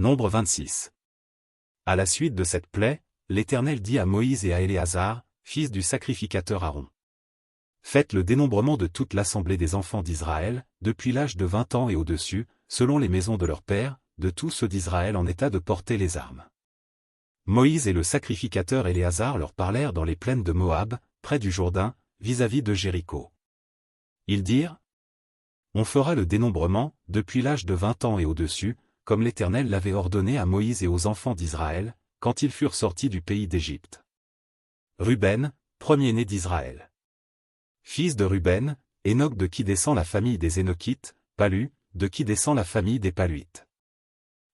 Nombre 26. À la suite de cette plaie, l'Éternel dit à Moïse et à Éléazar, fils du sacrificateur Aaron. Faites le dénombrement de toute l'assemblée des enfants d'Israël, depuis l'âge de 20 ans et au-dessus, selon les maisons de leurs pères, de tous ceux d'Israël en état de porter les armes. Moïse et le sacrificateur Éléazar leur parlèrent dans les plaines de Moab, près du Jourdain, vis-à-vis de Jéricho. Ils dirent: On fera le dénombrement, depuis l'âge de 20 ans et au-dessus, comme l'Éternel l'avait ordonné à Moïse et aux enfants d'Israël, quand ils furent sortis du pays d'Égypte. Ruben, premier-né d'Israël. Fils de Ruben, Hénoc de qui descend la famille des Hénokites, Palu, de qui descend la famille des Paluites.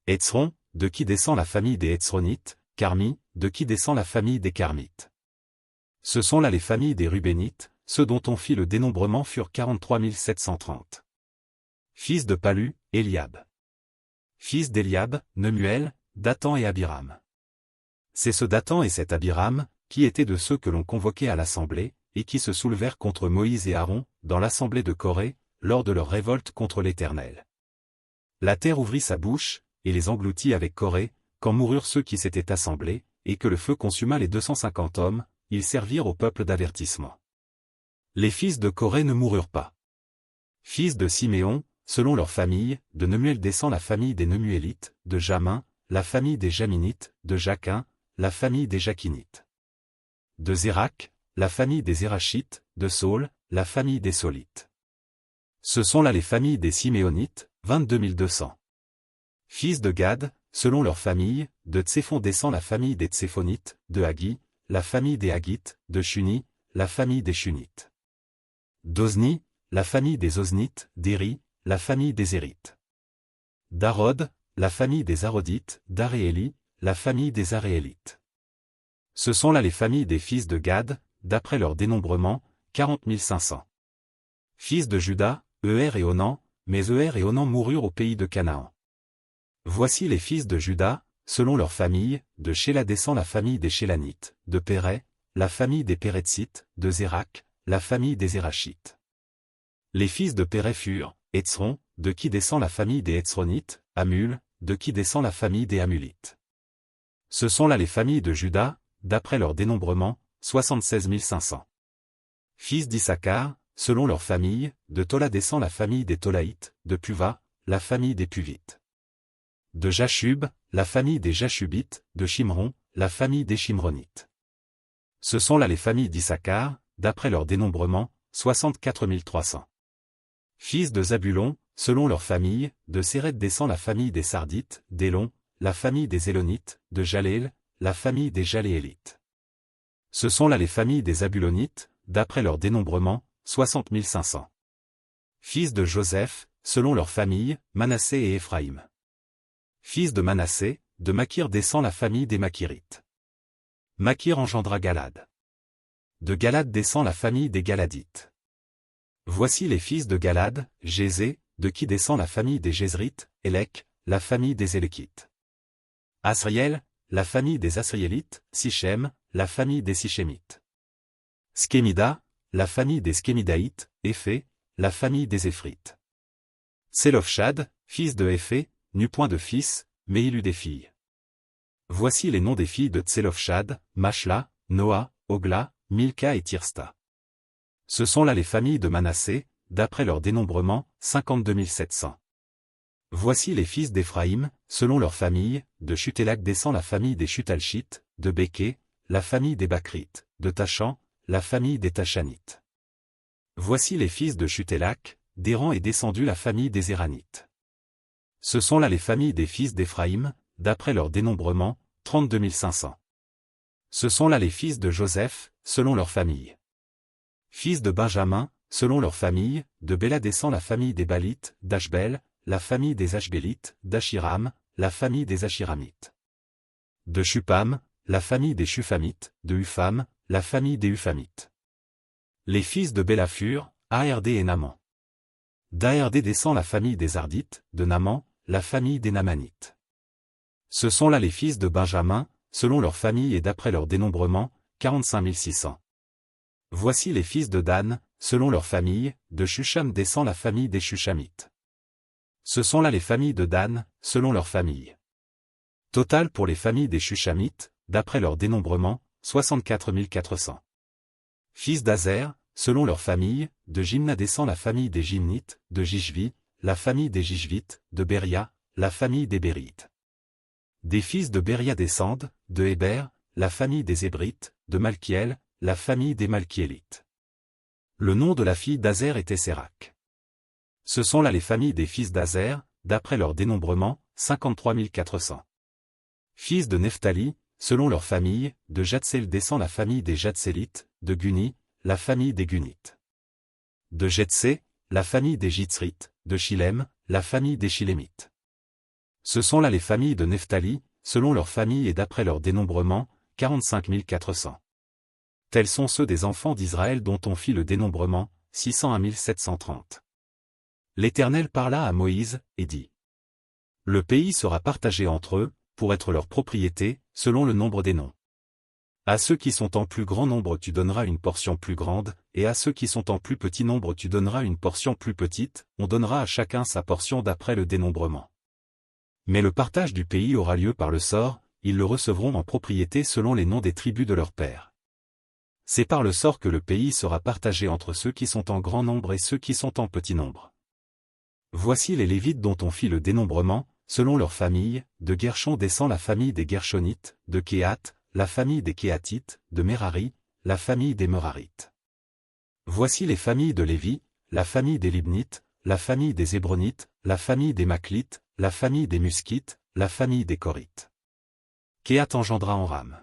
Hétzron, de qui descend la famille des Hétzronites, Carmi, de qui descend la famille des Carmites. Ce sont là les familles des Rubénites, ceux dont on fit le dénombrement furent 43 730. Fils de Palu, Eliab. Fils d'Eliab, Nemuel, Dathan et Abiram. C'est ce Dathan et cet Abiram, qui étaient de ceux que l'on convoquait à l'assemblée, et qui se soulevèrent contre Moïse et Aaron, dans l'assemblée de Corée, lors de leur révolte contre l'Éternel. La terre ouvrit sa bouche, et les engloutit avec Corée, quand moururent ceux qui s'étaient assemblés, et que le feu consuma les 250 hommes, ils servirent au peuple d'avertissement. Les fils de Corée ne moururent pas. Fils de Siméon, selon leur famille, de Nemuel descend la famille des Nemuélites, de Jamin, la famille des Jaminites, de Jaquin, la famille des Jaquinites. De Zérak, la famille des Zérachites, de Saul, la famille des Saulites. Ce sont là les familles des Siméonites, 22 200. Fils de Gad, selon leur famille, de Tséphon descend la famille des Tséphonites, de Haggi, la famille des Haggites, de Shuni, la famille des Shunites. D'Ozni, la famille des Oznites, d'Éri, la famille des Érites. d'Arod, la famille des Arodites, d'Arééli, la famille des Aréélites. Ce sont là les familles des fils de Gad, d'après leur dénombrement, 40 500. Fils de Juda, Euer et Onan, mais Euer et Onan moururent au pays de Canaan. Voici les fils de Juda, selon leur famille, de Shéla descend la famille des Shélanites, de Péret, la famille des Péretzites, de Zérak, la famille des Zérachites. Les fils de Péret furent, Hétzron, de qui descend la famille des Hétzronites, Hamul, de qui descend la famille des Hamulites. Ce sont là les familles de Juda, d'après leur dénombrement, 76 500. Fils d'Issachar, selon leur famille, de Tola descend la famille des Tolaïtes, de Puva, la famille des Puvites. De Jashub, la famille des Jashubites, de Shimron, la famille des Shimronites. Ce sont là les familles d'Issachar, d'après leur dénombrement, 64 300. Fils de Zabulon, selon leur famille, de Séred descend la famille des Sardites, d'Élon, la famille des Élonites, de Jaléel, la famille des Jaléélites. Ce sont là les familles des Zabulonites, d'après leur dénombrement, 60 500. Fils de Joseph, selon leur famille, Manassé et Éphraïm. Fils de Manassé, de Makir descend la famille des Makirites. Makir engendra Galad. De Galad descend la famille des Galadites. Voici les fils de Galad, Jézé, de qui descend la famille des Jézrites, Élec, la famille des Élekites. Asriel, la famille des Asriélites, Sichem, la famille des Sichémites. Skémida, la famille des Skémidaïtes, Éphé, la famille des Éphrites. Sélofchad, fils de Éphé, n'eut point de fils, mais il eut des filles. Voici les noms des filles de Tsélofchad, Machla, Noa, Ogla, Milka et Tirsta. Ce sont là les familles de Manassé, d'après leur dénombrement, 52 700. Voici les fils d'Éphraïm, selon leur famille, de Chutélak descend la famille des Chutalchites, de Béké, la famille des Bakrites, de Tachan, la famille des Tachanites. Voici les fils de Chutélak, d'Héran est descendu la famille des Éranites. Ce sont là les familles des fils d'Éphraïm, d'après leur dénombrement, 32 500. Ce sont là les fils de Joseph, selon leur famille. Fils de Benjamin, selon leur famille, de Béla descend la famille des Balites, d'Ashbel, la famille des Ashbélites, d'Achiram, la famille des Achiramites. De Shupam, la famille des Shufamites, de Upham, la famille des Uphamites. Les fils de Béla furent, Aerdé et Naman. D'Aerdé descend la famille des Ardites, de Naman, la famille des Namanites. Ce sont là les fils de Benjamin, selon leur famille et d'après leur dénombrement, 45 600. Voici les fils de Dan, selon leur famille, de Shusham descend la famille des Shushamites. Ce sont là les familles de Dan, selon leur famille. Total pour les familles des Shushamites, d'après leur dénombrement, 64 400. Fils d'Azer, selon leur famille, de Jimna descend la famille des Jimnites, de Jishvi, la famille des Jishvites, de Beria, la famille des Bérites. Des fils de Beria descendent, de Héber, la famille des Hébrites, de Malkiel, la famille des Malkiélites. Le nom de la fille d'Azer était Sérac. Ce sont là les familles des fils d'Azer, d'après leur dénombrement, 53 400. Fils de Nephtali, selon leur famille, de Jatsel descend la famille des Jatsélites, de Guni, la famille des Gunites. De Jetsé, la famille des Jitzrites, de Shilem, la famille des Shilémites. Ce sont là les familles de Nephtali, selon leur famille et d'après leur dénombrement, 45 400. Tels sont ceux des enfants d'Israël dont on fit le dénombrement, 601 730. L'Éternel parla à Moïse, et dit. Le pays sera partagé entre eux, pour être leur propriété, selon le nombre des noms. À ceux qui sont en plus grand nombre tu donneras une portion plus grande, et à ceux qui sont en plus petit nombre tu donneras une portion plus petite, on donnera à chacun sa portion d'après le dénombrement. Mais le partage du pays aura lieu par le sort, ils le recevront en propriété selon les noms des tribus de leurs pères. C'est par le sort que le pays sera partagé entre ceux qui sont en grand nombre et ceux qui sont en petit nombre. Voici les Lévites dont on fit le dénombrement, selon leur famille, de Gershon descend la famille des Gershonites, de Kéhat, la famille des Kéhatites, de Merari, la famille des Merarites. Voici les familles de Lévi, la famille des Libnites, la famille des Hébronites, la famille des Maclites, la famille des Muskites, la famille des Corites. Kéhat engendra Amram.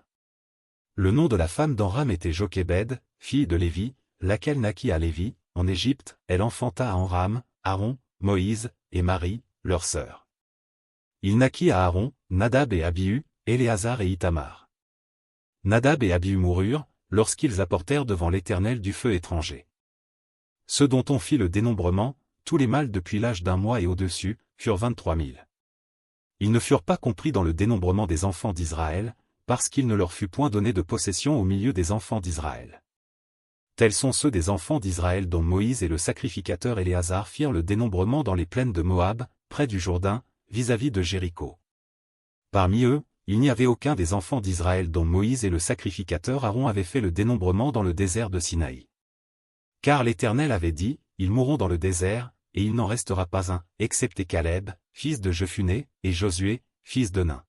Le nom de la femme d'Amram était Jochébed, fille de Lévi, laquelle naquit à Lévi, en Égypte, elle enfanta à Amram, Aaron, Moïse, et Marie, leur sœur. Il naquit à Aaron, Nadab et Abihu, Éléazar et Itamar. Nadab et Abihu moururent, lorsqu'ils apportèrent devant l'Éternel du feu étranger. Ceux dont on fit le dénombrement, tous les mâles depuis l'âge d'1 mois et au-dessus, furent 23 000. Ils ne furent pas compris dans le dénombrement des enfants d'Israël, parce qu'il ne leur fut point donné de possession au milieu des enfants d'Israël. Tels sont ceux des enfants d'Israël dont Moïse et le sacrificateur Éléazar firent le dénombrement dans les plaines de Moab, près du Jourdain, vis-à-vis de Jéricho. Parmi eux, il n'y avait aucun des enfants d'Israël dont Moïse et le sacrificateur Aaron avaient fait le dénombrement dans le désert de Sinaï. Car l'Éternel avait dit, ils mourront dans le désert, et il n'en restera pas un, excepté Caleb, fils de Jephuné, et Josué, fils de Nun.